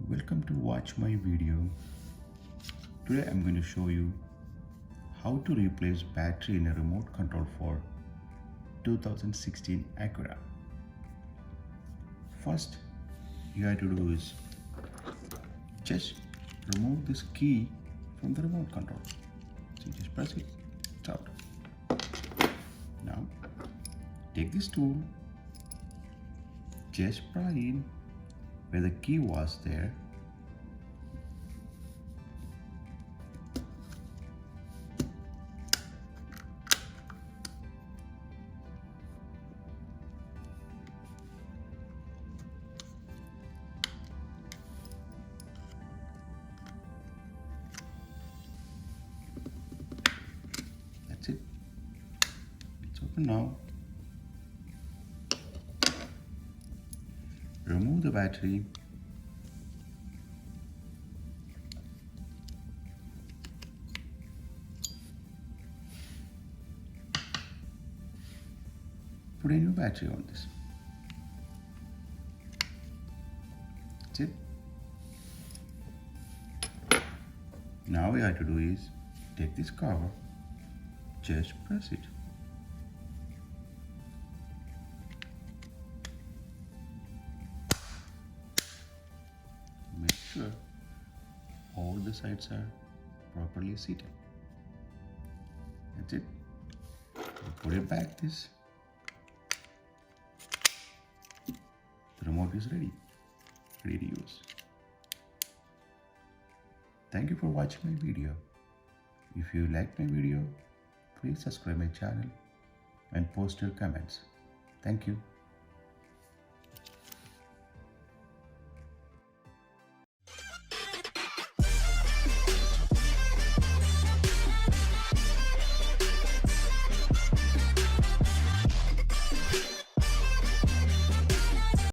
Welcome to watch my video. Today I'm going to show you how to replace battery in a remote control for 2016 Acura. First you have to do is just remove this key from the remote control. So you just press it, it's out. Now take this tool, just pry in where the key was there. That's it. It's open now. Remove the battery. Put a new battery on this. That's it. Now what you have to do is take this cover, just press it. Make sure all the sides are properly seated. That's it. Put it back this. The remote is ready to use. Thank you for watching my video. If you like my video, please subscribe my channel and post your comments. Thank you.